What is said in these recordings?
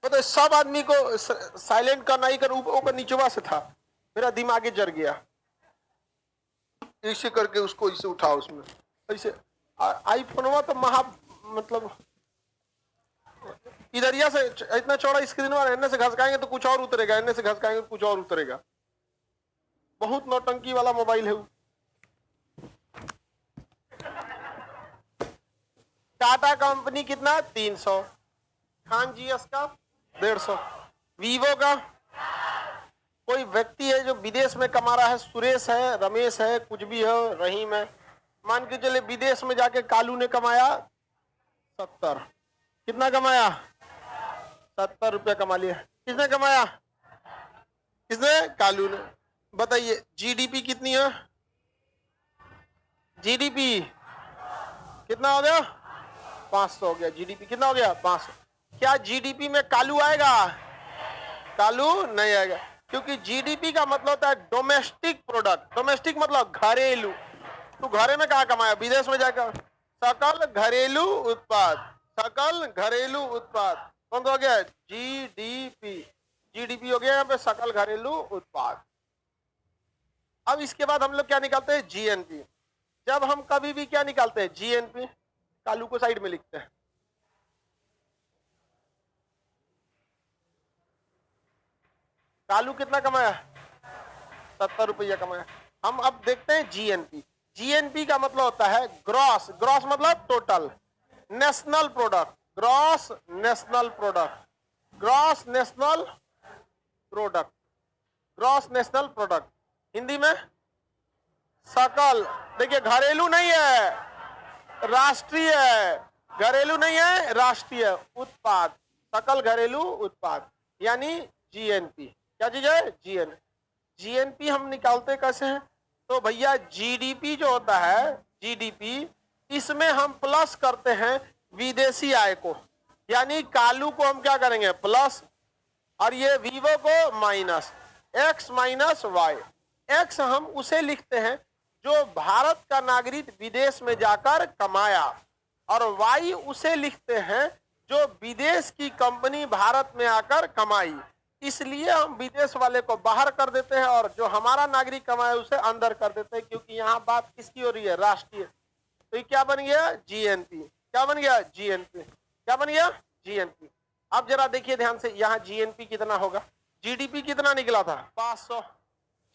तो सब आदमी को साइलेंट करना ही कर, ऊपर नीचवा से था, मेरा दिमाग जर गया। ऐसे करके उसको इसे उठाओ, उसमें ऐसे आईफोनवा तो मतलब इधरिया से इतना चौड़ा स्क्रीन वाला, इनने से घसकाएंगे तो कुछ और उतरेगा, इनने से घसकाएंगे तो कुछ और उतरेगा। बहुत नौटंकी वाला मोबाइल है वो। टाटा कंपनी कितना 300, खान जीएस का 150, वीवो का कोई व्यक्ति है जो विदेश में कमा रहा है, सुरेश है, रमेश है, कुछ भी है, रहीम है, मान के चले विदेश में जाके कालू ने कमाया 70, कितना कमाया 70 रुपया कमा लिया। किसने कमाया? किसने? कालू ने। बताइए जीडीपी कितनी है? जीडीपी कितना हो गया? 500 हो गया। जीडीपी कितना हो गया? 500। क्या जीडीपी में कालू आएगा? कालू नहीं आएगा, क्योंकि जीडीपी का मतलब होता है डोमेस्टिक प्रोडक्ट। डोमेस्टिक मतलब घरेलू। तो घरे में कहाँ कमाया? विदेश में जाकर। सकल घरेलू उत्पाद, सकल घरेलू उत्पाद कौन सा हो गया? जीडीपी। जीडीपी हो गया यहाँ पे सकल घरेलू उत्पाद। अब इसके बाद हम लोग क्या निकालते हैं? जीएनपी। जब हम कभी भी क्या निकालते हैं? जीएनपी। कालू को साइड में लिखते हैं। कालू कितना कमाया? 70 रुपया कमाया। हम अब देखते हैं जीएनपी। जीएनपी का मतलब होता है ग्रॉस। ग्रॉस मतलब total national product. Gross national product, gross national product, gross national product. Hindi में सकल। देखिए घरेलू नहीं है, राष्ट्रीय है। घरेलू नहीं है, राष्ट्रीय उत्पाद, सकल घरेलू उत्पाद, यानी जीएनपी। क्या चीज है? जीएनपी। जीएनपी हम निकालते कैसे हैं? तो भैया जीडीपी जो होता है, जीडीपी, इसमें हम प्लस करते हैं विदेशी आय को, यानी कालू को हम क्या करेंगे? प्लस, और ये वीवो को minus. X minus Y. X हम उसे लिखते हैं जो भारत का नागरिक विदेश में जाकर कमाया, और वाई उसे लिखते हैं जो विदेश की कंपनी भारत में आकर कमाई। इसलिए हम विदेश वाले को बाहर कर देते हैं और जो हमारा नागरिक कमाए उसे अंदर कर देते हैं, क्योंकि यहाँ बात किसकी हो रही है? राष्ट्रीय। तो ये क्या बन गया? जीएनपी। क्या बन गया? जीएनपी। क्या बन गया? जीएनपी। अब जरा देखिए ध्यान से, यहाँ जीएनपी कितना होगा? जीडीपी कितना निकला था? 500।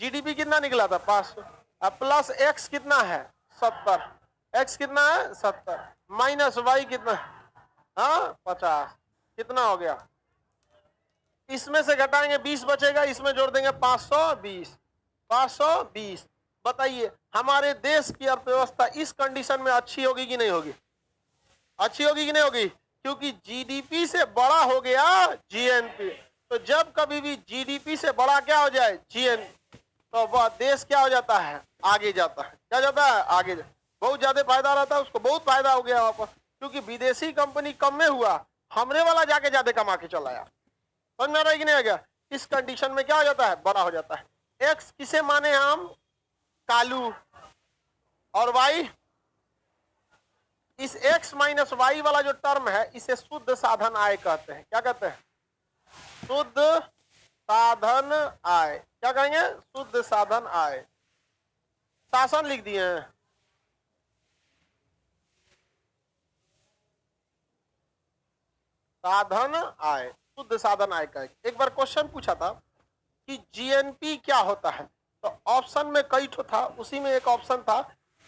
जीडीपी कितना निकला था? 500। अब प्लस एक्स कितना है? 70। एक्स कितना है? 70। माइनस वाई कितना? हाँ 50। कितना हो गया? इसमें से घटाएंगे 20 बचेगा, इसमें जोड़ देंगे 520। 520। बताइए हमारे देश की अर्थव्यवस्था इस कंडीशन में अच्छी होगी कि नहीं होगी? अच्छी होगी कि नहीं होगी? क्योंकि जीडीपी से बड़ा हो गया जीएनपी। तो जब कभी भी जीडीपी से बड़ा क्या हो जाए? जीएनपी, तो वह देश क्या हो जाता है? आगे जाता है। क्या जाता है? आगे बहुत ज्यादा फायदा रहता है उसको, बहुत फायदा हो गया वापस, क्योंकि विदेशी कंपनी कम में हुआ, हमरे वाला जाके ज्यादा कमा के चला आया। समझ में आ रहा है कि नहीं आ गया? इस कंडीशन में क्या हो जाता है? बड़ा हो जाता है। एक्स किसे माने हम? कालू। और वाई, इस एक्स माइनस वाई वाला जो टर्म है इसे शुद्ध साधन आय कहते हैं। क्या कहते हैं? शुद्ध साधन आय। क्या कहेंगे? शुद्ध साधन आय। शासन लिख दिए हैं। साधन आय, शुद्ध साधन आय का। एक बार क्वेश्चन पूछा था कि जीएनपी क्या होता है, तो ऑप्शन में कई ठो था, उसी में एक ऑप्शन था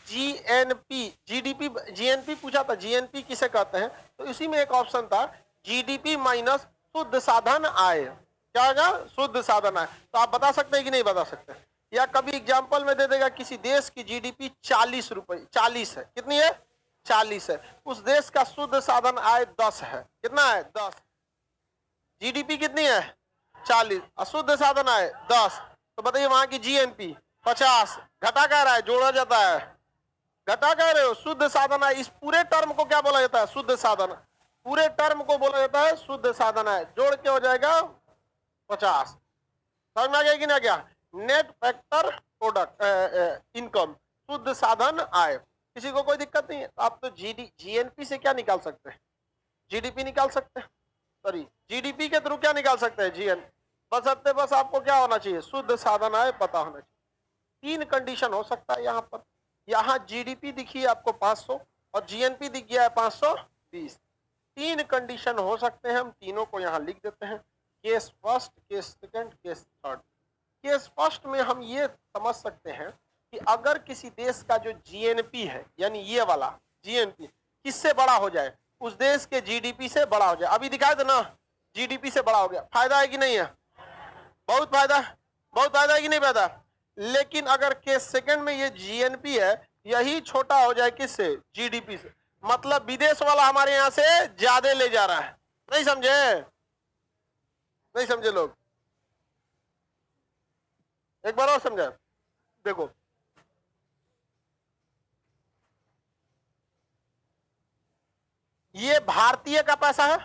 जीएनपी। जीडीपी, जीएनपी पूछा था, जीएनपी किसे कहते हैं, तो इसी में एक ऑप्शन था जीडीपी माइनस शुद्ध साधन आय। क्या होगा? शुद्ध साधन आय। तो आप बता सकते हैं कि नहीं बता सकते? या कभी एग्जाम्पल में दे देगा किसी देश की जीडीपी 40 रुपए, 40 है, कितनी है? 40 है। उस देश का शुद्ध साधन आय 10 है। कितना है? 10। जीडीपी कितनी है? 40, अशुद्ध साधन आय 10। तो बताइए वहां की जीएनपी 50। घटा कह रहा है, जोड़ा जाता है। घटा कह रहे हो? शुद्ध साधन आय। इस पूरे टर्म को क्या बोला जाता है? शुद्ध साधन। पूरे टर्म को बोला जाता है शुद्ध साधन आय। जोड़ के हो जाएगा 50। समझ में आ गया कि नहीं आ गया? नेट फैक्टर प्रोडक्ट इनकम, शुद्ध साधन आय। किसी को कोई दिक्कत नहीं है? आप तो जीएनपी से क्या निकाल सकते हैं? जीडीपी निकाल सकते हैं। सॉरी जीडीपी के थ्रू क्या निकाल सकते हैं, जीएन। बस आपको क्या होना चाहिए, शुद्ध साधन आय पता होना चाहिए। 3 कंडीशन हो सकता है यहाँ पर। यहाँ जीडीपी दिखी आपको 500 और जीएनपी दिख गया है 520। 3 कंडीशन हो सकते हैं, हम तीनों को यहाँ लिख देते हैं। Case first, case second, case third. Case first में हम ये समझ सकते हैं कि अगर किसी देश का जो जीएनपी है, यानी ये वाला जीएनपी किससे बड़ा हो जाए, उस देश के जीडीपी से बड़ा हो जाए। अभी दिखाए थे ना, जीडीपी से बड़ा हो गया, फायदा है कि नहीं है, बहुत फायदा है कि नहीं फायदा। लेकिन अगर केस सेकंड में ये जीएनपी है, यही छोटा हो जाए किससे, जीडीपी से, मतलब विदेश वाला हमारे यहां से ज्यादा ले जा रहा है। नहीं समझे, नहीं समझे लोग, एक बार और समझा। देखो ये भारतीय का पैसा है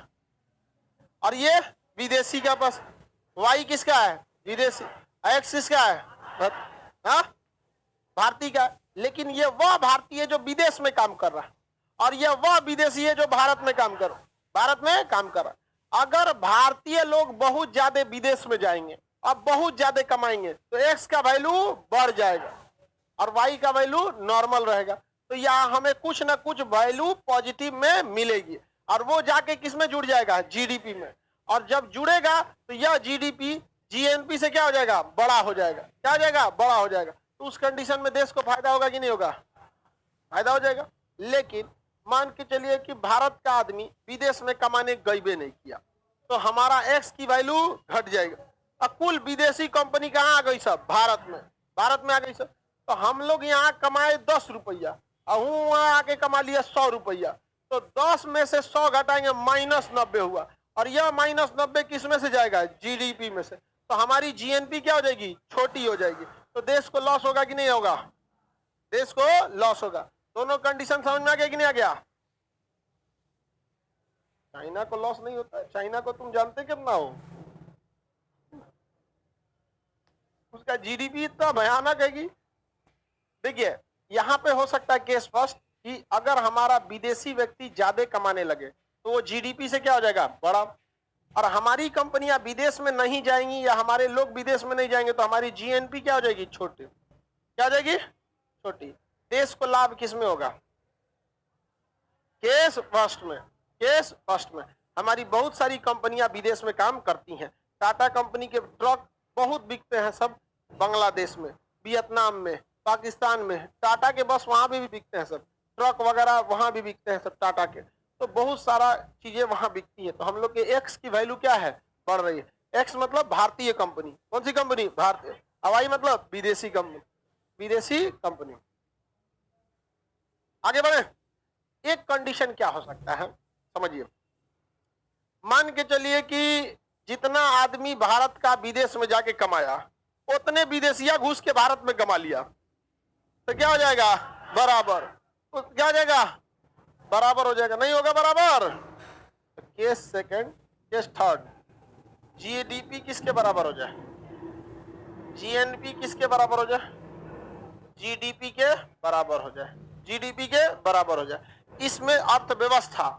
और ये विदेशी का पैसा। वाई किसका है, विदेशी। एक्स किसका है, हाँ भारतीय का। लेकिन ये वह भारतीय जो विदेश में काम कर रहा है और ये वह विदेशी है जो भारत में काम कर रहा है। अगर भारतीय लोग बहुत ज्यादा विदेश में जाएंगे और बहुत ज्यादा कमाएंगे तो एक्स का वैल्यू बढ़ जाएगा और वाई का वैल्यू नॉर्मल रहेगा। तो यहाँ हमें कुछ ना कुछ वैल्यू पॉजिटिव में मिलेगी और वो जाके किस में जुड़ जाएगा, जीडीपी में। और जब जुड़ेगा तो यह जीडीपी जीएनपी से क्या हो जाएगा, बड़ा हो जाएगा। क्या हो जाएगा, बड़ा हो जाएगा। तो उस कंडीशन में देश को फायदा होगा कि नहीं होगा, फायदा हो जाएगा। लेकिन मान के चलिए कि भारत का आदमी विदेश में कमाने गईबे नहीं किया तो हमारा एक्स की वैल्यू घट जाएगा और कुल विदेशी कंपनी कहाँ आ गई, सब भारत में आ गई सब। तो हम लोग यहाँ कमाए 10 रुपया और वहां आके कमा लिया 100 रुपया, तो 10 में से 100 घटाएंगे -90 हुआ और यह -90 किस में से जाएगा, जीडीपी में से। तो हमारी जीएनपी क्या हो जाएगी, छोटी हो जाएगी। तो देश को लॉस होगा कि नहीं होगा, देश को लॉस होगा। दोनों कंडीशन समझ में आ गया कि नहीं आ गया। चाइना को लॉस नहीं होता है, चाइना को तुम जानते कितना हो, उसका जीडीपी इतना भयानक है कि देखिए यहां पे हो सकता है केस फर्स्ट कि अगर हमारा विदेशी व्यक्ति ज्यादा कमाने लगे तो वो जीडीपी से क्या हो जाएगा, बड़ा। और हमारी कंपनियां विदेश में नहीं जाएंगी या हमारे लोग विदेश में नहीं जाएंगे तो हमारी जीएनपी क्या हो जाएगी, छोटी। क्या हो जाएगी, छोटी। देश को लाभ किस में होगा, केस फर्स्ट में। केस फर्स्ट में हमारी बहुत सारी कंपनियां विदेश में काम करती हैं। टाटा कंपनी के ट्रक बहुत बिकते हैं सब बांग्लादेश में, वियतनाम में, पाकिस्तान में। टाटा के बस वहां भी बिकते हैं सब, ट्रक वगैरह वहां भी बिकते हैं सब टाटा के। तो बहुत सारा चीजें वहां बिकती है। तो हम लोग के एक्स की वैल्यू क्या है, बढ़ रही है। एक्स मतलब भारतीय कंपनी, कौन सी कंपनी, भारतीय। हवाई मतलब विदेशी कंपनी, विदेशी कंपनी। आगे बढ़े। एक कंडीशन क्या हो सकता है, समझिए। मान के चलिए कि जितना आदमी भारत का विदेश में जाके कमाया उतने विदेशिया घुस के भारत में कमा लिया तो क्या हो जाएगा, बराबर। तो क्या हो जाएगा, बराबर हो जाएगा, नहीं होगा बराबर। तो case second, case third, GDP किसके बराबर हो जाए, जीएनपी किसके बराबर हो जाए, जीडीपी के बराबर हो जाए, जीडीपी के बराबर हो जाए। इसमें अर्थव्यवस्था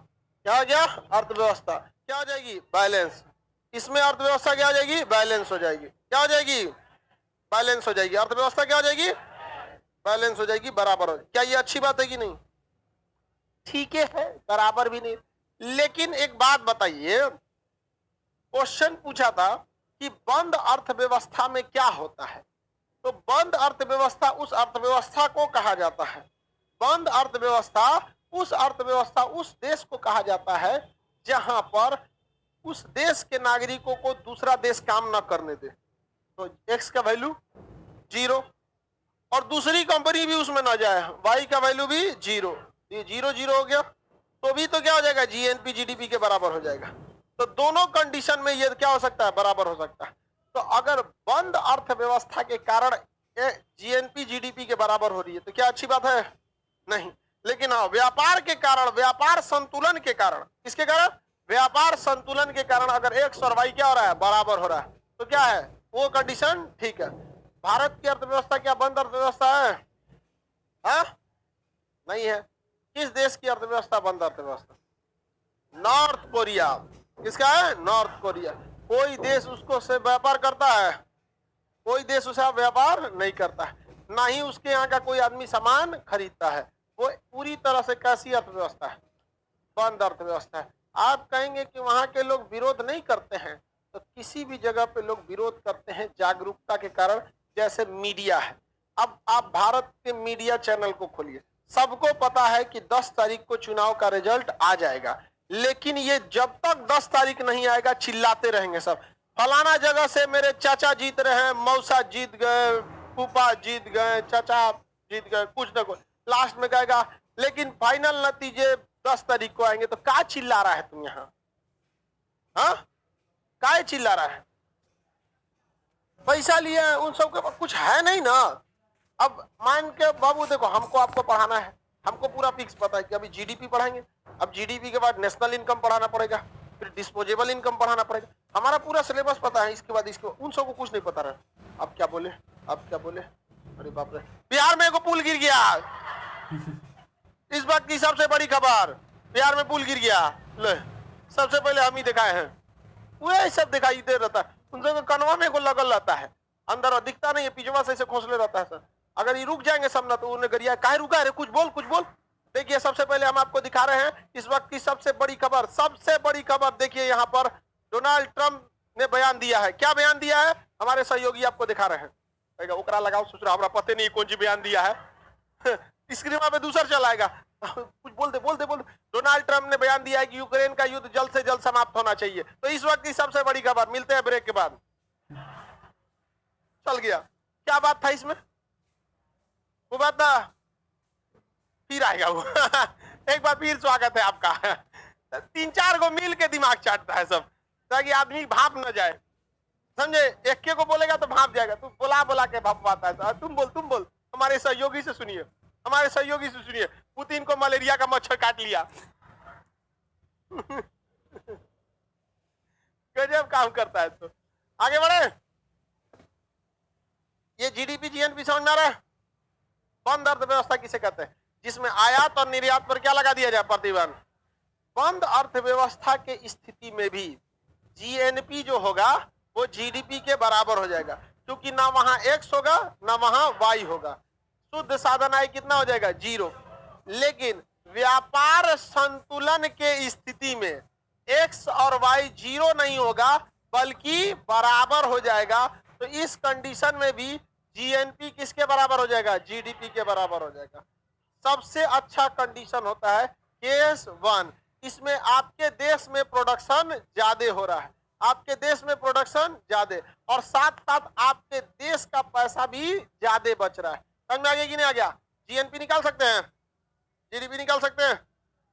क्या हो गया, अर्थव्यवस्था क्या हो जाएगी, बैलेंस। इसमें अर्थव्यवस्था क्या हो जाएगी, बैलेंस हो जाएगी। क्या हो जाएगी, बैलेंस हो जाएगी। अर्थव्यवस्था क्या हो जाएगी, बैलेंस हो जाएगी, बराबर हो जाएगी। क्या ये अच्छी बात है कि नहीं, ठीक है, बराबर भी नहीं। लेकिन एक बात बताइए, क्वेश्चन पूछा था कि बंद अर्थव्यवस्था में क्या होता है। तो बंद अर्थव्यवस्था उस अर्थव्यवस्था को कहा जाता है, बंद अर्थव्यवस्था उस देश को कहा जाता है जहां पर उस देश के नागरिकों को दूसरा देश काम न करने दे। तो एक्स का वैल्यू 0 और दूसरी कंपनी भी उसमें ना जाए, वाई का वैल्यू भी 0। ये 0 0 हो गया तो भी तो क्या हो जाएगा, जीएनपी जीडीपी के बराबर हो जाएगा। तो दोनों कंडीशन में ये क्या हो सकता है, बराबर हो सकता है। तो अगर बंद अर्थव्यवस्था के कारण जीएनपी जीडीपी के बराबर हो रही है तो क्या अच्छी बात है, नहीं। लेकिन हाँ, व्यापार के कारण, व्यापार संतुलन के कारण, किसके कारण, व्यापार संतुलन के कारण अगर एक्स और वाई क्या हो रहा है, बराबर हो रहा है तो क्या है, वो कंडीशन ठीक है। भारत की अर्थव्यवस्था क्या बंद अर्थव्यवस्था है, हा? नहीं है। किस देश की अर्थव्यवस्था बंद अर्थव्यवस्था, नॉर्थ कोरिया। किसका है? North Korea. कोई देश उसको से व्यापार करता है? कोई देश उससे व्यापार नहीं करता है, ना ही उसके यहाँ का कोई आदमी सामान खरीदता है। वो पूरी तरह से कैसी अर्थव्यवस्था है? बंद अर्थव्यवस्था है। आप कहेंगे कि वहां के लोग विरोध नहीं करते हैं, तो किसी भी जगह पे लोग विरोध करते हैं जागरूकता के कारण। जैसे मीडिया है, अब आप भारत के मीडिया चैनल को खोलिए, सबको पता है कि 10 तारीख को चुनाव का रिजल्ट आ जाएगा, लेकिन ये जब तक 10 तारीख नहीं आएगा चिल्लाते रहेंगे सब, फलाना जगह से मेरे चाचा जीत रहे हैं, मौसा जीत गए, फूफा जीत गए, चाचा जीत गए, कुछ ना कुछ लास्ट में कहेगा, लेकिन फाइनल नतीजे 10 तारीख को आएंगे। तो क्या चिल्ला रहा है तुम यहाँ? हाँ, क्या चिल्ला रहा है? पैसा लिया है, उन सब के पास कुछ है नहीं ना। अब मान के बाबू देखो, हमको आपको पढ़ाना है, हमको पूरा फिक्स पता है कि अभी जीडीपी पढ़ाएंगे, अब जीडीपी के बाद नेशनल इनकम पढ़ाना पड़ेगा, फिर डिस्पोजेबल इनकम पढ़ाना पड़ेगा, हमारा पूरा सिलेबस पता है। इसके बाद इसको उन सबको कुछ नहीं पता रहा। अब क्या बोले, अब क्या बोले? अरे बाप रे, बिहार में एगो पुल गिर गया। इस बात की सबसे बड़ी खबर, बिहार में पुल गिर गया। ले, सबसे पहले हम ही दिखाए हैं, वही सब दिखाई दे रहता है। उन सबके कनवा में को लगल रहता है, अंदर दिखता नहीं है, पिछवा से खोसले रहता है सर। अगर ये रुक जाएंगे सब ना, तो उन्हें गरिया काहे रुका है, कुछ बोल कुछ बोल। देखिए सबसे पहले हम आपको दिखा रहे हैं इस वक्त की सबसे बड़ी खबर, सबसे बड़ी खबर। देखिए यहाँ पर डोनाल्ड ट्रंप ने बयान दिया है। क्या बयान दिया है? हमारे सहयोगी आपको दिखा रहे हैं। ओकरा लगाओ, सोच रहा हमारा पते नहीं कौन सी बयान दिया है। स्क्रीन पे दूसरा चलाएगा। कुछ बोलते बोलते बोलते डोनाल्ड ट्रंप ने बयान दिया है कि यूक्रेन का युद्ध जल्द से जल्द समाप्त होना चाहिए। तो इस वक्त की सबसे बड़ी खबर, मिलते हैं ब्रेक के बाद। चल गया, क्या बात था इसमें? वो बात था, फिर आएगा वो। एक बार फिर स्वागत है आपका। 3-4 को मिल के दिमाग चाटता है सब, ताकि आदमी भाप न जाए, समझे? एक के को बोलेगा तो भाप जाएगा, तू बोला बोला के भाप पाता है। तुम बोल। हमारे सहयोगी से सुनिए, हमारे सहयोगी से सुनिए। पुतिन को मलेरिया का मच्छर काट लिया। गजब काम करता है। तो आगे बढ़े। ये जीडीपी जीएनपी समझ में आ रहा है? बंद अर्थव्यवस्था किसे कहते हैं? जिसमें आयात और निर्यात पर क्या लगा दिया जाए? प्रतिबंध। बंद अर्थव्यवस्था के स्थिति में भी जीएनपी जो होगा वो जीडीपी के बराबर हो जाएगा, क्योंकि ना वहां एक्स होगा ना वहां वाई होगा। शुद्ध साधन आय कितना हो जाएगा? 0। लेकिन व्यापार संतुलन के स्थिति में एक्स और वाई 0 नहीं होगा, बल्कि बराबर हो जाएगा। तो इस कंडीशन में भी जीएनपी किसके बराबर हो जाएगा? जीडीपी के बराबर हो जाएगा। सबसे अच्छा कंडीशन होता है केस 1। इसमें आपके देश में प्रोडक्शन ज्यादा हो रहा है, आपके देश में प्रोडक्शन ज्यादा, और साथ साथ आपके देश का पैसा भी ज्यादा बच रहा है। समझ में आ गया कि नहीं आ गया? जीएनपी निकाल सकते हैं, जीडीपी निकाल सकते हैं।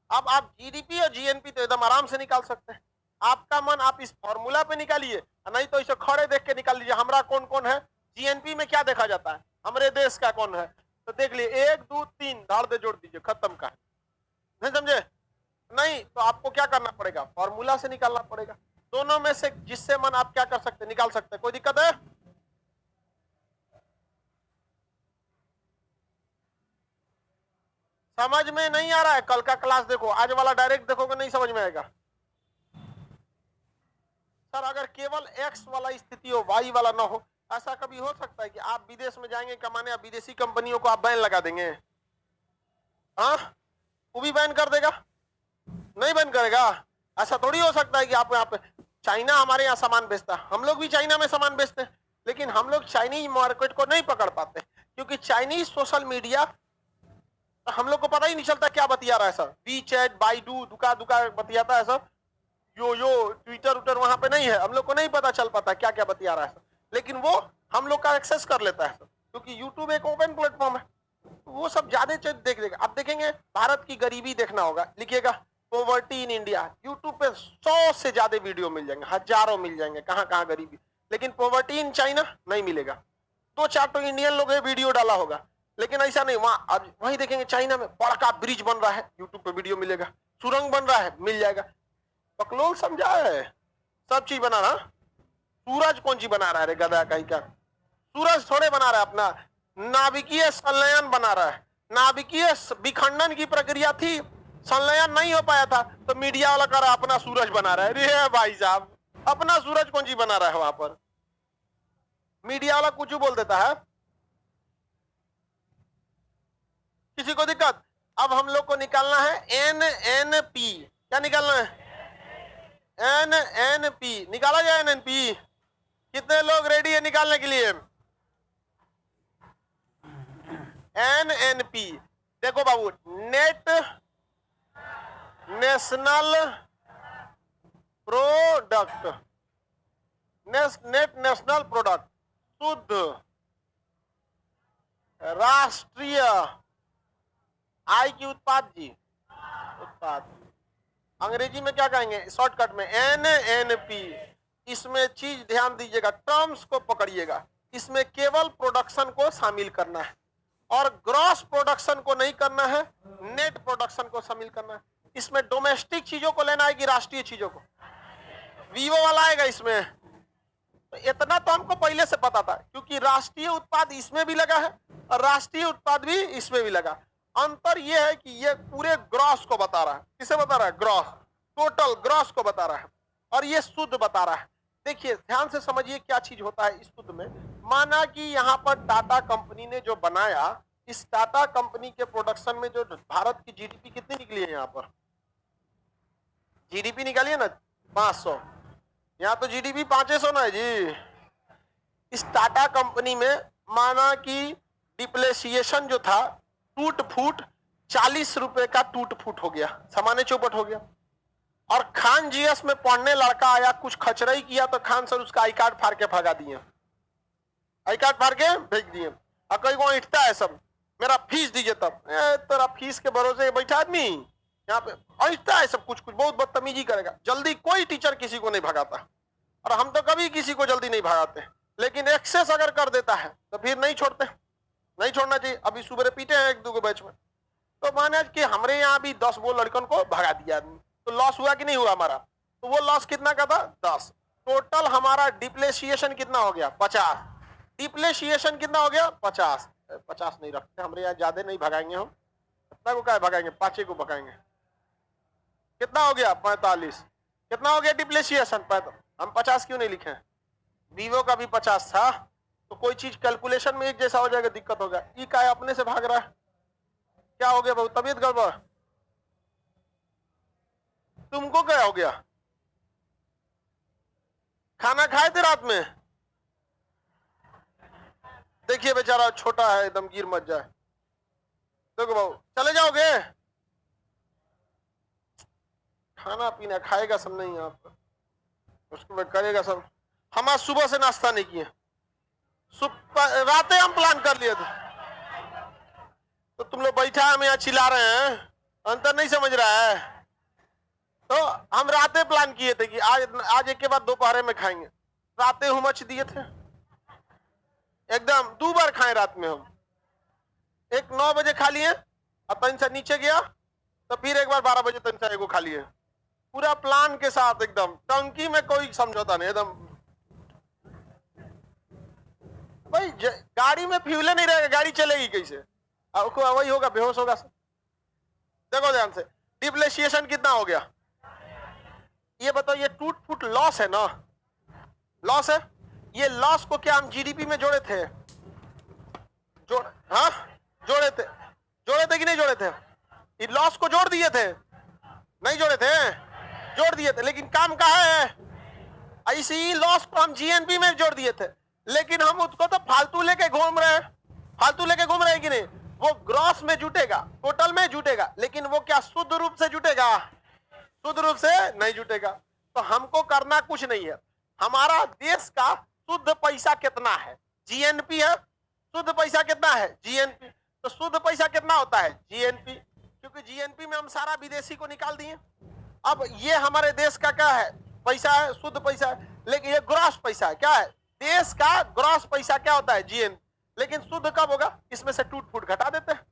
अब आप जीडीपी और जीएनपी तो एकदम आराम से निकाल सकते हैं। आपका मन आप इस फॉर्मूला पे निकालिए, नहीं तो इसे खड़े देख के निकाल लीजिए। हमारा कौन कौन है? जीएनपी में क्या देखा जाता है? हमारे देश का कौन है? तो देख लिए 1 2 3 धाड़ दे जोड़ दीजिए, खत्म का। नहीं समझे? नहीं तो आपको क्या करना पड़ेगा? फॉर्मूला से निकालना पड़ेगा। दोनों में से जिससे मन आप क्या कर सकते, निकाल सकते। कोई दिक्कत है? समझ में नहीं आ रहा है? कल का क्लास देखो, आज वाला डायरेक्ट देखोगे नहीं समझ में आएगा। सर अगर केवल एक्स वाला स्थिति हो, वाई वाला ना हो, ऐसा कभी हो सकता है कि आप विदेश में जाएंगे कमाने, आप विदेशी कंपनियों को आप बैन लगा देंगे? हाँ, वो भी बैन कर देगा? नहीं बैन करेगा। ऐसा थोड़ी हो सकता है कि आप यहाँ पे, चाइना हमारे यहाँ सामान बेचता है, हम लोग भी चाइना में सामान बेचते हैं, लेकिन हम लोग चाइनीज मार्केट को नहीं पकड़ पाते, क्योंकि चाइनीज सोशल मीडिया हम लोग को पता ही नहीं चलता क्या बतिया रहा है सर। वी चैट, बाइडू, दुका बतियाता है सब, यो ट्विटर उटर वहां पे नहीं है, हम लोग को नहीं पता चल पाता क्या क्या बतिया रहा है सर। लेकिन वो हम लोग का एक्सेस कर लेता है सर, क्योंकि यूट्यूब एक ओपन प्लेटफॉर्म है, वो सब ज्यादा देख लेगा। अब देखेंगे भारत की गरीबी देखना होगा, लिखिएगा पॉवर्टी इन इंडिया, यूट्यूब पे 100 से ज्यादा वीडियो मिल जाएंगे, हजारों मिल जाएंगे, कहाँ कहाँ गरीबी। लेकिन पॉवर्टी इन चाइना नहीं मिलेगा। 2-4 तो इंडियन लोग वीडियो डाला होगा, लेकिन ऐसा नहीं। वहां वहीं देखेंगे चाइना में बड़ा ब्रिज बन रहा है, यूट्यूब पे वीडियो मिलेगा, सुरंग बन रहा है, मिल जाएगा। बकलोल समझा है? सब चीज बना रहा। सूरज कौन सी बना रहा है रे गधा कहीं का? सूरज थोड़े बना रहा है, अपना नाभिकीय संलयन बना रहा है। नाभिकीय विखंडन की प्रक्रिया थी, संलयन नहीं हो पाया था तो मीडिया वाला कर अपना सूरज बना रहा है। अरे भाई साहब, अपना सूरज कौन जी बना रहा है वहां पर? मीडिया वाला कुछ बोल देता है, किसी को दिक्कत? अब हम लोग को निकालना है NNP। क्या निकालना है? NNP। निकाला जाए NNP? कितने लोग रेडी है निकालने के लिए? NNP देखो बाबू, net national product, net national product, शुद्ध राष्ट्रीय आय की उत्पाद जी, उत्पाद। अंग्रेजी में क्या कहेंगे शॉर्टकट में? NNP। इसमें चीज ध्यान दीजिएगा, टर्म्स को पकड़िएगा। इसमें केवल प्रोडक्शन को शामिल करना है और ग्रॉस प्रोडक्शन को नहीं करना है, नेट प्रोडक्शन को शामिल करना है। इसमें डोमेस्टिक चीजों को लेना है कि राष्ट्रीय चीजों को? वीवो वाला आएगा इसमें। तो इतना तो हमको पहले से पता था, क्योंकि राष्ट्रीय उत्पाद इसमें भी लगा है और राष्ट्रीय उत्पाद भी इसमें भी लगा। अंतर यह है कि ये पूरे ग्रॉस को बता रहा है। किसे बता रहा है? ग्रॉस, टोटल ग्रॉस को बता रहा है, और ये शुद्ध बता रहा है। देखिए ध्यान से समझिए क्या चीज होता है इस शुद्ध में। माना कि यहाँ पर टाटा कंपनी ने जो बनाया, इस टाटा कंपनी के प्रोडक्शन में जो भारत की जीडीपी कितनी निकली है? यहाँ पर जीडीपी निकालिए ना 500, यहाँ तो जीडीपी 500 ना है जी। इस टाटा कंपनी में माना कि डिप्लेसिएशन जो था, टूट फूट 40 रुपए का टूट फूट हो गया, सामान्य चौपट हो गया। और खान जीएस में पढ़ने लड़का आया, कुछ खचराई किया तो खान सर उसका आई कार्ड फाड़ के भगा दिए, आई कार्ड फाड़ के भेज दिए। और कई को इटता है सब, मेरा फीस दीजिए। तब तेरा फीस के भरोसे बैठा आदमी यहाँ पे ऐसा है सब, कुछ कुछ बहुत बदतमीजी करेगा। जल्दी कोई टीचर किसी को नहीं भगाता, और हम तो कभी किसी को जल्दी नहीं भगाते, लेकिन एक्सेस अगर कर देता है तो फिर नहीं छोड़ते, नहीं छोड़ना चाहिए। अभी सुबह पीटे हैं 1-2 बैच में, तो माने कि हमारे यहाँ भी 10 वो लड़कन को भगा दिया आदमी, तो लॉस हुआ कि नहीं हुआ हमारा? तो वो लॉस कितना का था? 10। टोटल हमारा डिप्लेसिएशन कितना हो गया? 50। डिप्लेसिएशन कितना हो गया? 50। 50 नहीं रखते हमारे यहाँ, ज्यादा नहीं भगाएंगे हम। कितना को क्या भगाएंगे? 5 को भगाएंगे। कितना हो गया? 45। कितना हो गया डिप्लेसिएशन? 45। हम 50 क्यों नहीं लिखे? वीवो का भी 50 था, तो कोई चीज कैलकुलेशन में एक जैसा हो जाएगा, दिक्कत होगा। ई का अपने से भाग रहा है, क्या हो गया बाबू? तबीयत गड़बड़? तुमको क्या हो गया? खाना खाए थे रात में? देखिए बेचारा छोटा है एकदम, गिर मत जाए। देखो बाबू, चले जाओगे? खाना पीना खाएगा सब नहीं, आप उसको करेगा सब। हम आज सुबह से नाश्ता नहीं किए, रातें हम प्लान कर लिए थे। तो तुम लोग बैठा हम यहाँ चिल्ला रहे हैं, अंतर नहीं समझ रहा है। तो हम रातें प्लान किए थे कि आज एक के बाद दोपहर में खाएंगे। रातें हुमच दिए थे एकदम, 2 बार खाए रात में हम। एक 9 बजे खा लिए और तन से नीचे गया, तो फिर एक बार 12 बजे तन से एगो खा लिए। पूरा प्लान के साथ एकदम, टंकी में कोई समझौता नहीं एकदम। भाई गाड़ी में फ्यूल नहीं रहेगा, गाड़ी चलेगी कैसे? वही होगा, बेहोश होगा सब। देखो ध्यान से, डिप्लेसिएशन कितना हो गया ये बताओ? ये टूट फूट लॉस है ना, लॉस है। ये लॉस को क्या हम जीडीपी में जोड़े थे? हाँ जोड़े थे कि नहीं जोड़े थे? ये लॉस को जोड़ दिए थे? नहीं जोड़े थे, जोड़ दिए थे। लेकिन काम कहाँ है? इसी लॉस को हम जीएनपी में जोड़ दिए थे, लेकिन हम उसको तो फालतू लेके घूम रहे हैं, फालतू लेके घूम रहे हैं कि नहीं? वो ग्रॉस में जुटेगा, टोटल में जुटेगा, लेकिन वो क्या शुद्ध रूप से जुटेगा? शुद्ध रूप से नहीं जुटेगा। तो हमको करना कुछ नहीं है, हमारा देश का शुद्ध पैसा कितना है? जीएनपी है। शुद्ध पैसा कितना है? जीएनपी। तो शुद्ध पैसा कितना होता है? जीएनपी। क्योंकि जीएनपी में हम सारा विदेशी को निकाल दिए। अब ये हमारे देश का क्या है? पैसा है, शुद्ध पैसा है। लेकिन ये ग्रॉस पैसा है। क्या है? देश का ग्रॉस पैसा क्या होता है? जीएनपी। लेकिन शुद्ध कब होगा? इसमें से टूट फूट घटा देते हैं।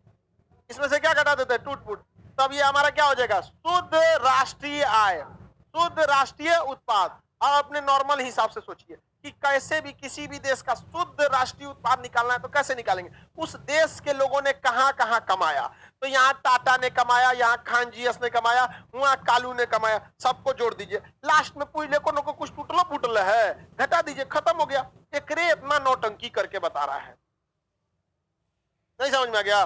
इसमें से क्या घटा देते हैं? टूट फूट। तब ये हमारा क्या हो जाएगा? शुद्ध राष्ट्रीय आय, शुद्ध राष्ट्रीय उत्पाद। अब अपने नॉर्मल हिसाब से सोचिए, कि कैसे भी किसी भी देश का शुद्ध राष्ट्रीय उत्पाद निकालना है तो कैसे निकालेंगे, उस देश के लोगों ने कहां कहां कमाया। तो यहाँ टाटा ने कमाया, यहाँ खान जीएस ने कमाया, वहां कालू ने कमाया, सबको जोड़ दीजिए, लास्ट में पूछ को नको कुछ टूटलो फूटल है, घटा दीजिए, खत्म हो गया। एक रे इतना नौटंकी करके बता रहा है, नहीं समझ में आ गया।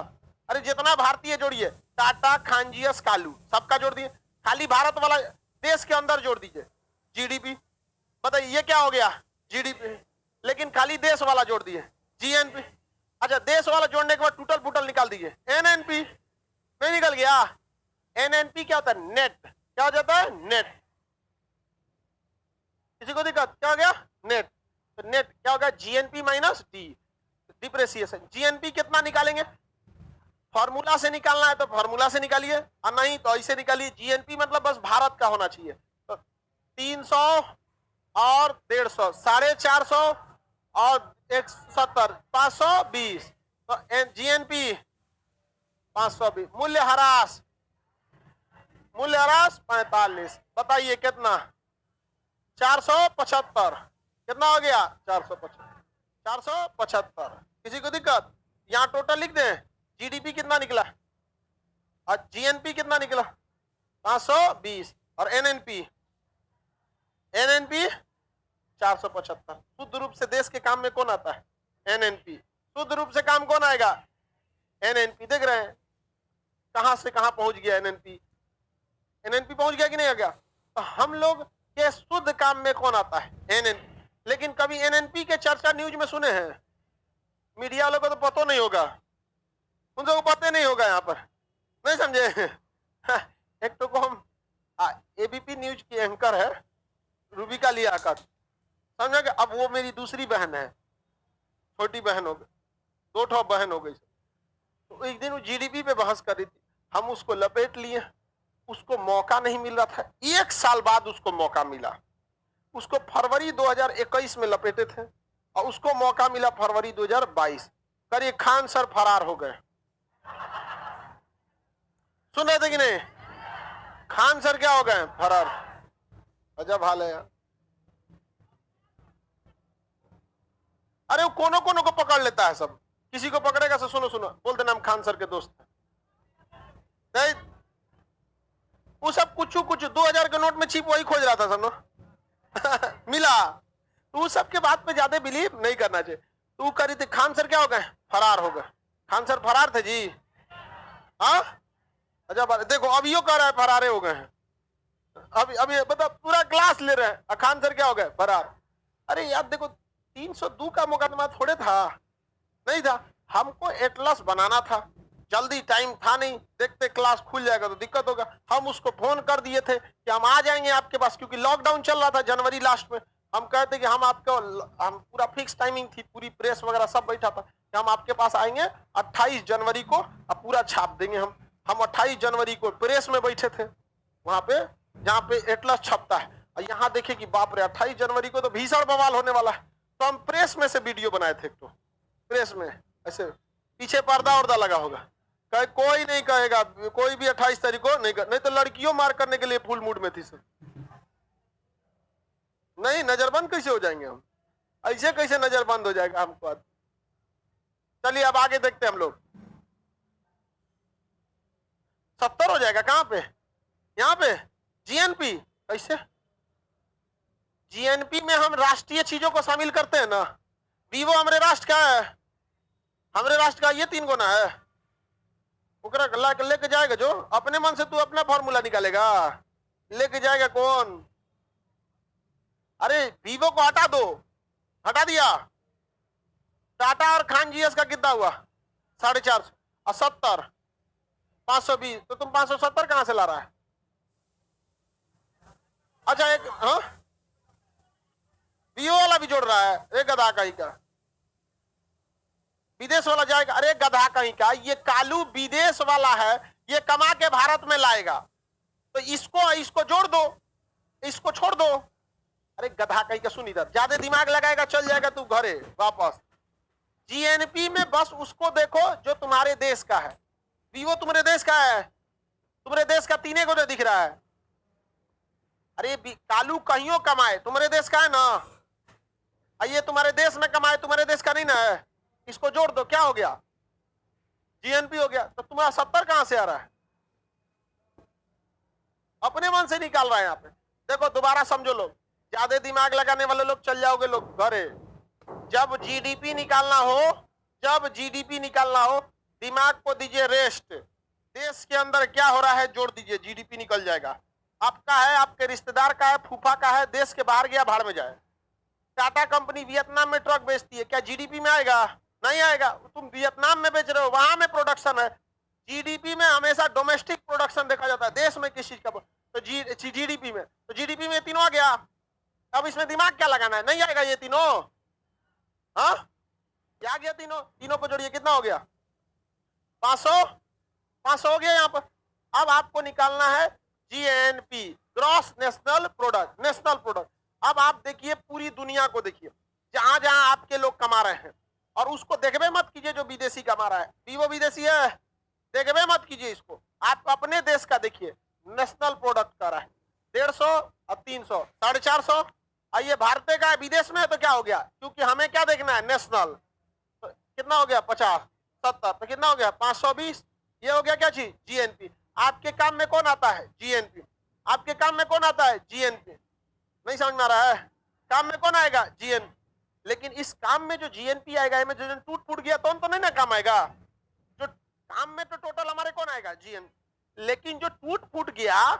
अरे जितना भारतीय जोड़िए, टाटा खान जीएस कालू सबका जोड़ दिए, खाली भारत वाला देश के अंदर जोड़ दीजिए, जीडीपी, बताइए ये क्या हो गया, जीडीपी, लेकिन खाली देश वाला जोड़ दिए, जीएनपी। अच्छा देश वाला जोड़ने के बाद टूटल फूटल निकाल दीजिए, एनएनपी, नहीं निकल गया। एनएनपी क्या होता है, नेट, क्या हो जाता है, नेट। किसी को दिक्कत, क्या हो गया, नेट। तो नेट क्या होगा, GNP minus D, depreciation. GNP कितना निकालेंगे, फॉर्मूला से निकालना है तो फॉर्मूला से निकालिए, और नहीं तो ऐसे निकालिए। जीएनपी मतलब बस भारत का होना चाहिए, तो 300 और 150, 450 और 170, 520, तो जीएनपी 520। मूल्यह्रास, मूल्यह्रास 45, बताइए कितना, 475, कितना हो गया, 475। किसी को दिक्कत, यहां टोटल लिख दें, जीडीपी कितना निकला और जीएनपी कितना निकला, 520, और एनएनपी 475। शुद्ध रूप से देश के काम में कौन आता है, एनएनपी। शुद्ध रूप से काम कौन आएगा, एनएनपी। देख रहे हैं कहां से कहां पहुंच गया एनएनपी, एनएनपी पहुंच गया कि नहीं आ गया। तो हम लोग के शुद्ध काम में कौन आता है, एनएनपी। लेकिन कभी एनएनपी के चर्चा न्यूज में सुने हैं, मीडिया वालों को तो पता नहीं होगा, उन लोगों को पता नहीं होगा, यहाँ पर नहीं समझे। एक तो को हम एबीपी न्यूज की एंकर है रूबिका लियाकत, समझा कि अब वो मेरी दूसरी बहन है, छोटी बहन हो गई, 2 ठो बहन हो गई। तो एक दिन वो जीडीपी पे बहस कर रही थी, हम उसको लपेट लिए, उसको मौका नहीं मिल रहा था, 1 साल बाद उसको मौका मिला। उसको फरवरी 2021 में लपेटे थे और उसको मौका मिला फरवरी 2022। करिए खान सर फरार हो गए, सुन रहे थे कि नहीं, खान सर क्या हो गए, फरार। अजब हाल है यार। अरे वो कोनो कोनो को पकड़ लेता है सब, किसी को पकड़ेगा तो सुनो सुनो बोल देना हम खान सर के दोस्त हैं, नहीं वो सब कुछ 2000 के नोट में छिप वही खोज रहा था सनो। मिला तो उस सब के बात पे ज्यादा बिलीव नहीं करना चाहिए। तू करी थी, खान सर क्या हो गए, फरार हो गए। खान सर फरार थे जी, हाँ अच्छा देखो अब यो कह रहा है फरारे हो गए हैं, अभी मतलब पूरा क्लास ले रहे हैं, खान सर क्या हो गए, फरार। अरे यार देखो 302 का मुकदमा थोड़े था, नहीं था, हमको एटलस बनाना था, जल्दी टाइम था नहीं, देखते क्लास खुल जाएगा तो दिक्कत होगा। हम उसको फोन कर दिए थे कि हम आ जाएंगे आपके पास, क्योंकि लॉकडाउन चल रहा था जनवरी लास्ट में। हम कहते कि हम आपको, हम पूरा फिक्स टाइमिंग थी, पूरी प्रेस वगैरह सब बैठा था कि हम आपके पास आएंगे 28 जनवरी को और पूरा छाप देंगे। हम 28 जनवरी को प्रेस में बैठे थे वहां पे जहाँ पे एटलस छपता है, और यहाँ देखे कि बाप रे 28 जनवरी को तो भीषण बवाल होने वाला है। तो हम प्रेस में से वीडियो बनाए थे, तो प्रेस में ऐसे पीछे पर्दा उर्दा लगा होगा, कहे कोई नहीं कहेगा, कोई भी 28 तारीख को नहीं तो लड़कियों मार करने के लिए फुल मूड में थी सब। नहीं नजरबंद कैसे हो जाएंगे हम, ऐसे कैसे नजरबंद हो जाएगा हमको। चलिए अब आगे देखते हैं हम लोग। 70 हो जाएगा कहां पे, यहाँ पे जीएनपी। कैसे, जीएनपी में हम राष्ट्रीय चीजों को शामिल करते हैं ना। वीवो हमारे राष्ट्र का है, हमारे राष्ट्र का ये 3 गुना है, लेके जाएगा जो अपने मन से, तू अपना फॉर्मूला निकालेगा, लेके जाएगा कौन। अरे वीवो को हटा दो, हटा दिया, टाटा और खान जीएस का कितना हुआ 450 और 70, 520, तो तुम 570 कहां से ला रहा है। अच्छा एक वीवो वाला भी जोड़ रहा है, एक गधा कहीं का, विदेश वाला जाएगा। अरे गधा कहीं का, ये कालू विदेश वाला है, ये कमा के भारत में लाएगा, तो इसको जोड़ दो, इसको छोड़ दो। अरे गधा कहीं का, सुन इधर, ज्यादा दिमाग लगाएगा चल जाएगा तू घरे वापस। जीएनपी में बस उसको देखो जो तुम्हारे देश का है। वीवो तुम्हारे देश का है, तुम्हारे देश का 3 को दिख रहा है। अरे कालू कहीं कमाए, तुम्हारे देश का है ना, ये तुम्हारे देश में कमाए, तुम्हारे देश का नहीं ना है, इसको जोड़ दो, क्या हो गया? जीएनपी हो गया। तो तुम्हारा 70 कहां से आ रहा है? अपने मन से निकाल रहा है यहाँ पे। देखो दोबारा समझो लोग, ज्यादा दिमाग लगाने वाले लोग चल जाओगे लोग घरे। जब जीडीपी निकालना हो, जब जीडीपी निकालना हो, दिमाग को दीजिए रेस्ट। देश के अंदर क्या हो रहा है जोड़ दीजिए, जीडीपी निकल जाएगा। आपका है, आपके रिश्तेदार का है, फूफा का है, देश के बाहर गया भाड़ में जाए। टाटा कंपनी वियतनाम में ट्रक बेचती है, क्या जीडीपी में आएगा? नहीं आएगा। तुम वियतनाम में बेच रहे हो, वहां में प्रोडक्शन है। जीडीपी में हमेशा डोमेस्टिक प्रोडक्शन देखा जाता है, देश में किस चीज का। तो जीडीपी में, तो जीडीपी में तीनों आ गया। अब इसमें दिमाग क्या लगाना है? नहीं आएगा ये तीनों। हाँ, क्या गया? तीनों, तीनों को जोड़िए, कितना हो गया? 500। 500 हो गया यहाँ पर। अब आपको निकालना है GNP, gross national product, national product. अब आप देखिए पूरी दुनिया को देखिए, जहां जहां आपके लोग कमा रहे हैं, और उसको देखबे मत कीजिए जो विदेशी कमा रहा है। वीवो विदेशी है, देखबे मत कीजिए इसको। आप अपने देश का देखिए, नेशनल प्रोडक्ट कर रहा है 150 और 300, 450। ये भारतीय का है, विदेश में है, तो क्या हो गया? क्योंकि हमें क्या देखना है? नेशनल। तो कितना हो गया? 50, 70, तो कितना हो गया? 520। ये हो गया क्या चीज? जीएनपी। आपके काम में कौन आता है? जीएनपी। आपके काम में कौन आता है? जीएनपी। नहीं समझ में आ रहा है? काम में कौन आएगा? जीएनपी। लेकिन इस काम में जो जीएनपी आएगा, में जो टूट फूट गया तो नहीं ना काम आएगा। जो काम में तो टोटल हमारे कौन आएगा? जीएनपी। लेकिन जो टूट फूट गया,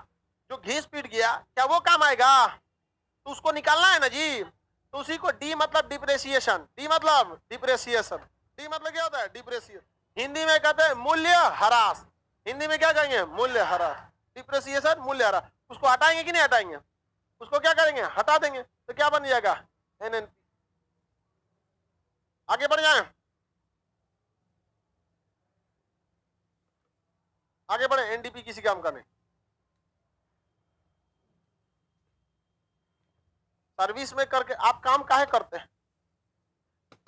जो घिस पीट गया, क्या वो काम आएगा? तो उसको निकालना है ना जी। तो उसी को डी मतलब डिप्रेसिएशन, डी मतलब डिप्रेसिएशन, डी मतलब क्या होता है? डिप्रेसिएशन। हिंदी में कहते हैं मूल्य ह्रास। हिंदी में क्या कहेंगे? मूल्य ह्रास। डिप्रेसिएशन, मूल्य ह्रास। उसको हटाएंगे कि नहीं हटाएंगे? उसको क्या करेंगे? हटा देंगे। तो क्या बन जाएगा? एनएनपी। आगे बढ़ जाए, आगे बढ़े। एनडीपी किसी काम का नहीं। सर्विस में करके आप काम काहे करते हैं?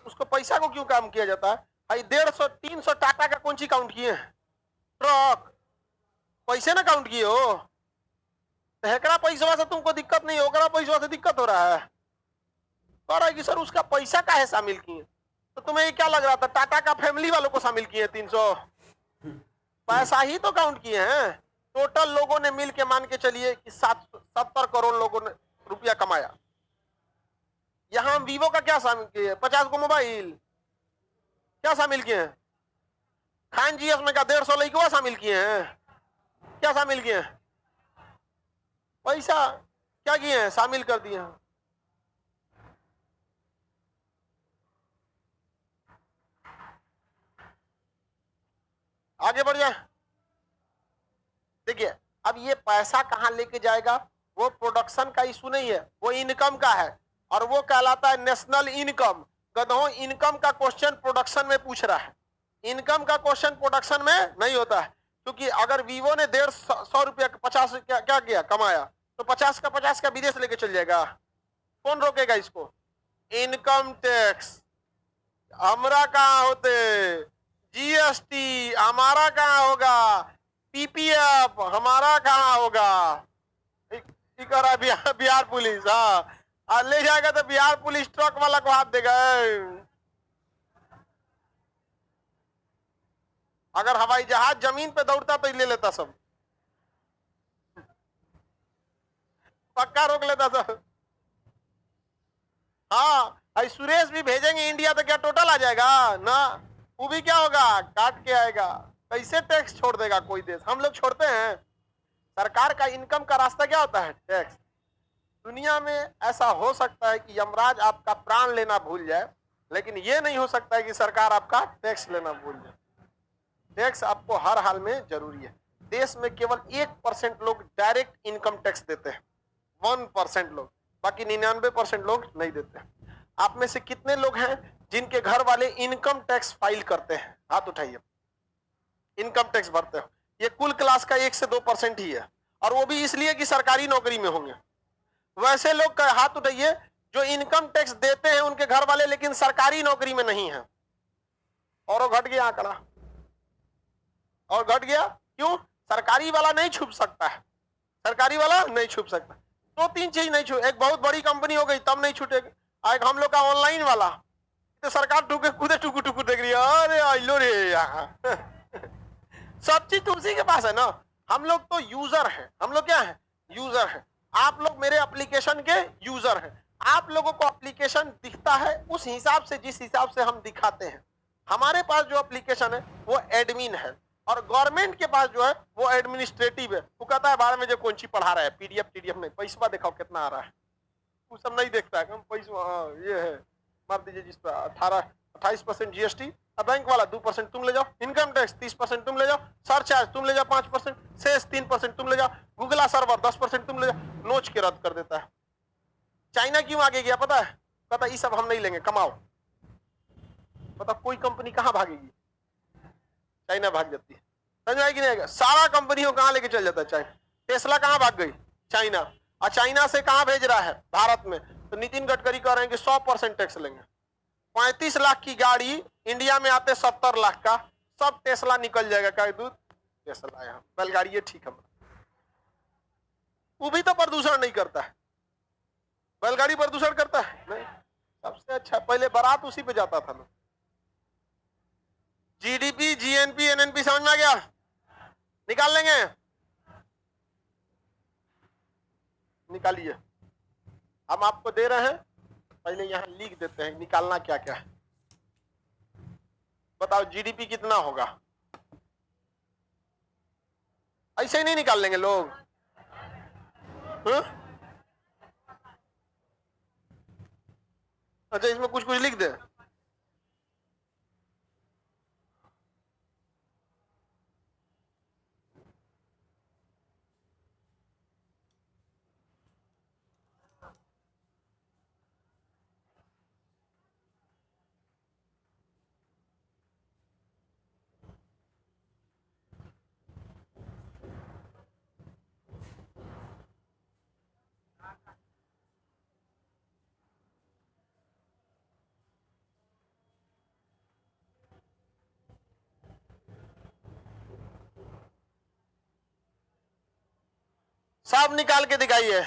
उसको पैसा को क्यों काम किया जाता है? भाई 150 300 टाटा का कौन सी काउंट किए? ट्रक पैसे ना काउंट किए हो। तो हेकरा पैसा से तुमको दिक्कत नहीं, होगा पैसा से दिक्कत हो रहा है। कह रहा है कि सर उसका पैसा काहे शामिल किए? तो तुम्हें ये क्या लग रहा था? टाटा का फैमिली वालों को शामिल किए 300? पैसा ही तो काउंट किए हैं। टोटल लोगों ने मिल के मान के चलिए कि 70 करोड़ लोगों ने रुपया कमाया। यहां वीवो का क्या शामिल किए? 50 को मोबाइल क्या शामिल किए हैं? खान जीएस में का 150 लड़कियों शामिल किए हैं। क्या शामिल किए हैं? पैसा क्या किए हैं? शामिल कर दिए हैं। आगे बढ़ जाए, देखिए अब ये पैसा कहां लेके जाएगा? वो प्रोडक्शन का इशू नहीं है, वो इनकम का है, और वो कहलाता है नेशनल इनकम। गधों, इनकम का क्वेश्चन प्रोडक्शन में पूछ रहा है, इनकम का क्वेश्चन प्रोडक्शन में नहीं होता है। क्योंकि अगर वीवो ने 150 रुपया 50 क्या किया कमाया, तो 50 का 50 का विदेश लेके चल जाएगा। कौन रोकेगा इसको? इनकम टैक्स हमारा कहाँ होते, जीएसटी हमारा कहाँ होगा, पीपीएफ हमारा कहाँ होगा? बिहार, बिहार पुलिस, हाँ ले जाएगा तो बिहार पुलिस ट्रक वाला को हाथ देगा। अगर हवाई जहाज जमीन पे दौड़ता तो ले लेता सब, पक्का रोक लेता सब। हाँ, सुरेश भी भेजेंगे इंडिया तो क्या टोटल आ जाएगा ना? वो भी क्या होगा? काट के आएगा। कैसे टैक्स छोड़ देगा कोई देश? हम लोग छोड़ते हैं? सरकार का इनकम का रास्ता क्या होता है? टैक्स। दुनिया में ऐसा हो सकता है कि यमराज आपका प्राण लेना भूल जाए, लेकिन ये नहीं हो सकता है कि सरकार आपका टैक्स लेना भूल जाए। टैक्स आपको हर हाल में जरूरी है। देश में केवल 1% लोग डायरेक्ट इनकम टैक्स देते हैं, 1% लोग, बाकी 99% लोग नहीं देते। आप में से कितने लोग हैं जिनके घर वाले इनकम टैक्स फाइल करते हैं? हाथ उठाइए। इनकम टैक्स भरते हो? ये कुल क्लास का 1 से 2% ही है, और वो भी इसलिए कि सरकारी नौकरी में होंगे। वैसे लोग का हाथ उठाइए जो इनकम टैक्स देते हैं उनके घर वाले, लेकिन सरकारी नौकरी में नहीं है। और वो घट गया आंकड़ा, और घट गया क्यों? सरकारी वाला नहीं छुप सकता है, सरकारी वाला नहीं छुप सकता। 2-3 चीज नहीं छूट, एक बहुत बड़ी कंपनी हो गई तब नहीं छूटेगी, एक हम लोग का ऑनलाइन वाला, तो सरकार टूके कूदे टुकु टुकु देख रही है, अरे आइलो रे यहाँ। सब चीज तो उसी के पास है ना। हम लोग तो यूजर हैं, हम लोग क्या है, यूजर हैं। आप लोग मेरे एप्लीकेशन के यूजर हैं। आप लोगों को एप्लीकेशन दिखता है उस हिसाब से, जिस हिसाब से हम दिखाते हैं। हमारे पास जो एप्लीकेशन है वो एडमिन है, और गवर्नमेंट के पास जो है वो एडमिनिस्ट्रेटिव है। वो कहता है बारे में जो कौन सी पढ़ा रहा है, पीडीएफ टीडीएफ नहीं, पैसा दिखाओ कितना आ रहा है, वो सब नहीं देखता है। कम पैसा, हाँ ये है, मार दीजिए जिस पर 28% जीएसटी, बैंक वाला 2% तुम ले जाओ, इनकम टैक्स 30% तुम ले जाओ, सरचार्ज तुम ले जाओ 5%, सेस 3% तुम ले जाओ, गूगला सर्वर 10% तुम ले जाओ, नोच के रद्द कर देता है। चाइना क्यों आगे गया पता है? पता ये सब हम नहीं लेंगे, कमाओ। पता कोई कंपनी कहां भागेगी? चाइना भाग जाती है। समझ आएगी नहीं आएगा? सारा कंपनियों कहां लेके चल जाता है चाइना। टेस्ला कहां भाग गई? चाइना। और चाइना से कहां भेज रहा है? भारत में। तो नितिन गडकरी कह रहे हैं कि 100% टैक्स लेंगे। 35 लाख की गाड़ी इंडिया में आते 70 लाख का, सब टेस्ला निकल जाएगा। क्या दूध टेस्ला, यहाँ बैलगाड़ी है, ठीक है। वो भी तो प्रदूषण नहीं करता है, बैलगाड़ी प्रदूषण करता है नहीं। सबसे अच्छा पहले बारात उसी पे जाता था ना। जीडीपी, जीएनपी, एनएनपी समझ में आ गया? निकाल लेंगे, निकालिए। हम आपको दे रहे हैं, पहले यहां लिख देते हैं निकालना क्या क्या है। बताओ जीडीपी कितना होगा? ऐसे ही नहीं निकाल लेंगे लोग। अच्छा इसमें कुछ कुछ लिख दे। सब निकाल के दिखाइए।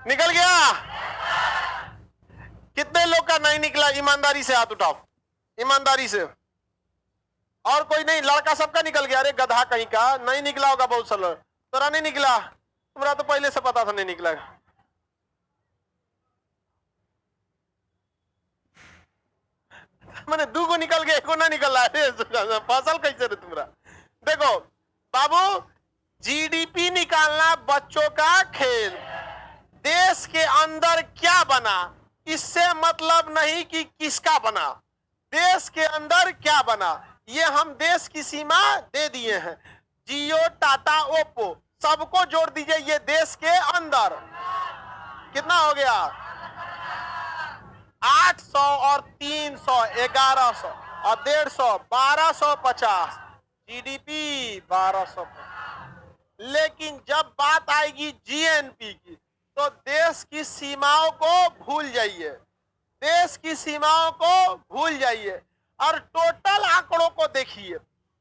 निकल गया? कितने लोग का नहीं निकला? ईमानदारी से हाथ उठाओ, ईमानदारी से। और कोई नहीं? लड़का सबका निकल गया? अरे गधा कहीं का, नहीं निकला होगा बहुत सारा। तोरा नहीं निकला? तुम्हारा तो पहले से पता था नहीं निकला। मैंने दो को निकल गया, एको ना निकल रहा है। फसल कैसे रे तुम्हारा? देखो बाबू, जीडीपी निकालना बच्चों का खेल। देश के अंदर क्या बना इससे मतलब नहीं कि किसका बना। देश के अंदर क्या बना, ये हम देश की सीमा दे दिए हैं। जियो, टाटा, ओप्पो सबको जोड़ दीजिए, ये देश के अंदर कितना हो गया? 800 और 300 1100 और 150 1250, जीडीपी 1200। लेकिन जब बात आएगी जीएनपी की तो देश की सीमाओं को भूल जाइए, देश की सीमाओं को भूल जाइए और टोटल आंकड़ों को देखिए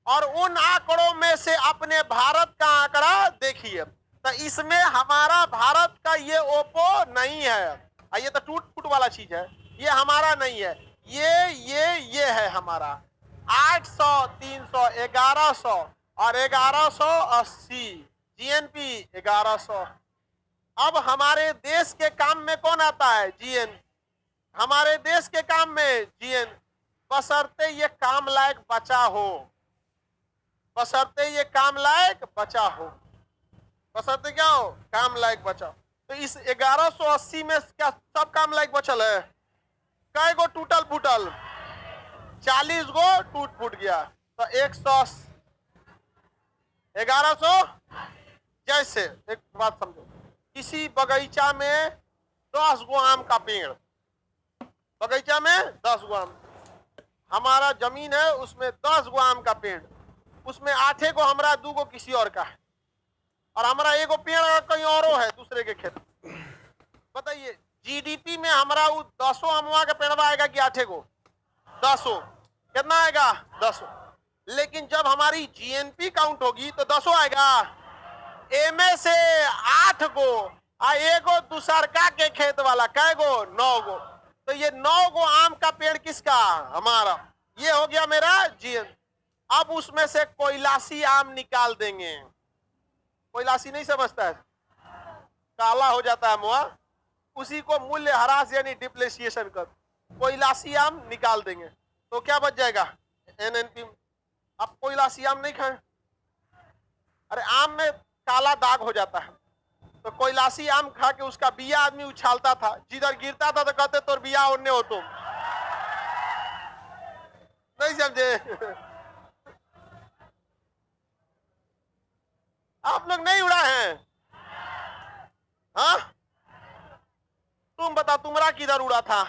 और उन आंकड़ों में से अपने भारत का आंकड़ा देखिए। तो इसमें हमारा भारत का ये ओप्पो नहीं है, ये तो टूट फूट वाला चीज है, ये हमारा नहीं है, ये है हमारा 800 300 1100 और 1180 जीएनपी 1100। अब हमारे देश के काम में कौन आता है? जीएन। हमारे देश के काम में जीएन, बशर्ते ये काम लायक बचा हो, बशर्ते ये काम लायक बचा हो, बशर्ते क्या हो? काम लायक बचा। तो इस 1180 में क्या सब काम लायक बचल है? कै गो टूटल फूटल? 40 गो टूट फूट गया। तो 1100 जैसे एक बात समझो, किसी बगीचा में 10 गो आम का पेड़, बगीचा में 10 गो आम, हमारा जमीन है उसमें 10 गो आम का पेड़, उसमें 8 गो हमारा, 2 गो किसी और का है, और हमारा एगो पेड़ कहीं औरों है दूसरे के खेत। बताइए जीडीपी में हमारा 10 अमवा का पेड़वा आएगा कि 8 गो? 10। कितना आएगा? 10। लेकिन जब हमारी जीएनपी काउंट होगी तो 10 आएगा। एमे से 8 गो एगो दूसरका के खेत वाला, कै गो? 9 गो। तो ये 9 गो आम का पेड़ किसका? हमारा। ये हो गया मेरा जीएन। अब उसमें से कोयलासी आम निकाल देंगे। कोयलासी नहीं समझता है, काला हो जाता है मुआ, उसी को मूल्य ह्रास यानी डिप्रिसिएशन कर, कोयलासी आम निकाल देंगे तो क्या बच जाएगा? एनएनपी। अब कोयलासी आम नहीं खाएं, अरे आम में काला दाग हो जाता है, तो कोयलासी आम खा के उसका बिया आदमी उछालता था, जिधर गिरता था तो कहते तोर बिया ओढ़ने हो तुम। नहीं समझे? आप लोग नहीं उड़ा हैं? हाँ, तुम बता तुम्हारा किधर उड़ा था?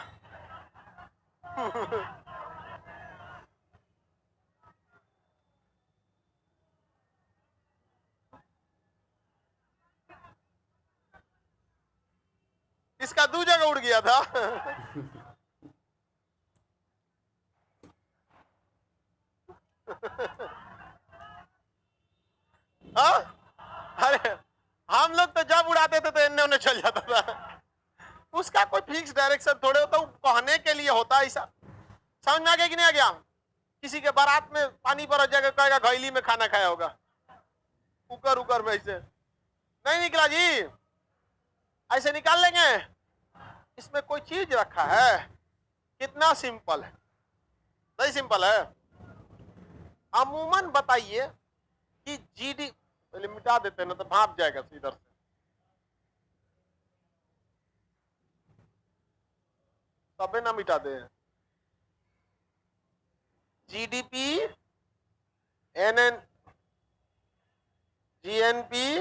इसका 2 जगह उड़ गया था। हाँ? अरे हम लोग तो जब उड़ाते थे तो इन्ने उन्हें चल जाता था, उसका कोई फिक्स डायरेक्शन थोड़े होता, कहने के लिए होता है ऐसा। समझ में आ गया कि नहीं आ गया? किसी के बारात में पानी पर जाकर कहेगा घैली में खाना खाया होगा, कुकर उकर में ऐसे नहीं निकला जी, ऐसे निकाल लेंगे। इसमें कोई चीज रखा है? कितना सिंपल है, नहीं सिंपल है। अमूमन बताइए कि जीडी, पहले मिटा देते हैं ना तो भाप जाएगा इधर से। तबे ना मिटा दे। जीडीपी, एनएन, जीएनपी,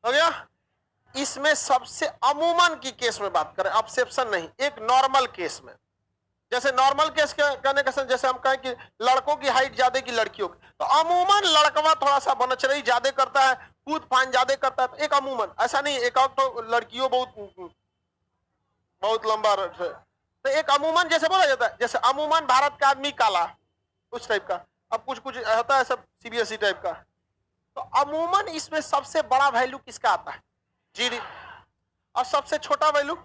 हो गया। इसमें सबसे अमूमन की केस में बात करें, ऑब्सेप्शन नहीं, एक नॉर्मल केस में, जैसे नॉर्मल केस कहने का जैसे हम कहें कि लड़कों की हाइट ज्यादा की लड़कियों की, तो अमूमन लड़कवा थोड़ा सा बनचरई ज्यादा करता है, कूद फान ज्यादा करता है, तो एक अमूमन, ऐसा नहीं एक और तो लड़कियों बहुत लंबा, तो एक अमूमन जैसे बोला जाता है, जैसे अमूमन भारत का आदमी काला, उस टाइप का। अब कुछ कुछ होता है सब सीबीएसई टाइप का। तो अमूमन इसमें सबसे बड़ा वैल्यू किसका आता है? जीडी। और सबसे छोटा वैल्यू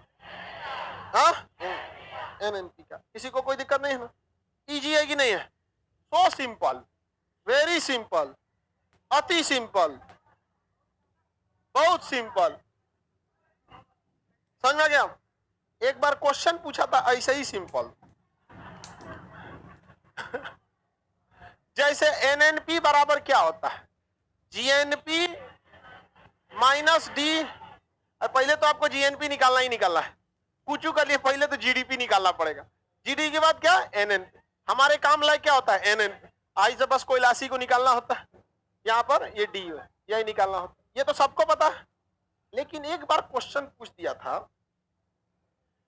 एनएनपी का। किसी को कोई दिक्कत नहीं है ना? इजी है कि नहीं है? सो सिंपल, वेरी सिंपल, अति सिंपल, बहुत सिंपल। समझ में आ गया? एक बार क्वेश्चन पूछा था ऐसे ही सिंपल। जैसे एनएनपी बराबर क्या होता है? GNP minus D. पहले तो आपको जीएनपी निकालना ही निकालना है, कुछ कर लिए पहले तो जीडीपी निकालना पड़ेगा। जीडी के बाद क्या? एनएनपी। हमारे काम लायक क्या होता है? एनएनपी। आई से बस कोयलासी को निकालना होता है, यहाँ पर ये डी है, यही निकालना होता, ये तो सबको पता है। लेकिन एक बार क्वेश्चन पूछ दिया था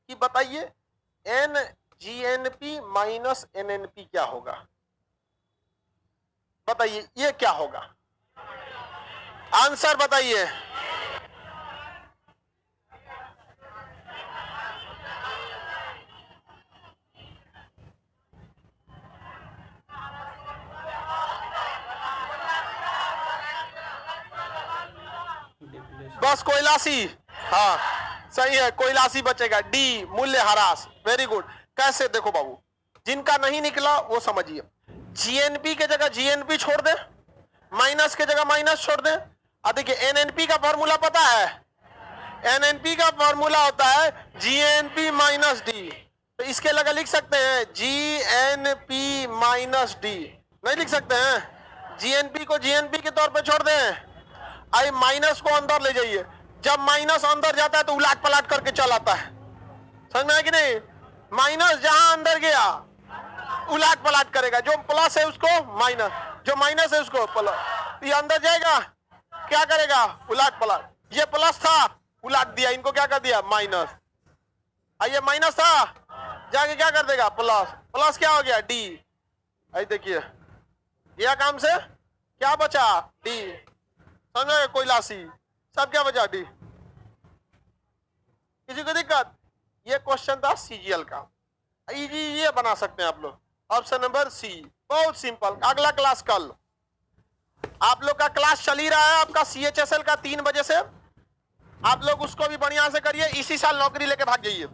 कि बताइए एन जीएनपी माइनस एनएनपी क्या होगा, बताइए ये क्या होगा, आंसर बताइए। बस कोयलासी, हाँ सही है, कोयलासी बचेगा, डी मूल्य ह्रास, वेरी गुड। कैसे, देखो बाबू, जिनका नहीं निकला वो समझिए, जीएनपी के जगह जीएनपी छोड़ दे, माइनस के जगह माइनस छोड़ दे। अब देखिए एनएनपी का फॉर्मूला पता है, एनएनपी का फॉर्मूला होता है जीएनपी माइनस डी, तो इसके लगा लिख सकते हैं जीएनपी माइनस डी, नहीं लिख सकते हैं, जीएनपी को जीएनपी के तौर पे छोड़ दें, आई माइनस को अंदर ले जाइए, जब माइनस अंदर जाता है तो उलट पलट करके चल आता है, समझ में आया कि नहीं, माइनस जहां अंदर गया उलट पलट करेगा, जो प्लस है उसको माइनस, जो माइनस है उसको प्लस, ये अंदर जाएगा क्या करेगा, उलट पलट, ये प्लस था उलट दिया, इनको क्या कर दिया माइनस, ये माइनस था जाके क्या कर देगा प्लस, प्लस क्या हो गया डी, आई देखिए यह काम से क्या बचा डी, समझो कोयलासी सब क्या बचा डी, किसी को दिक्कत, ये क्वेश्चन था सीजीएल का, ये बना सकते हैं आप लोग, ऑप्शन नंबर सी, बहुत सिंपल। अगला क्लास कल आप लोग का क्लास चल ही रहा है आपका CHSL का 3 बजे से, आप लोग उसको भी बढ़िया से करिए, इसी साल नौकरी लेके भाग जाइए।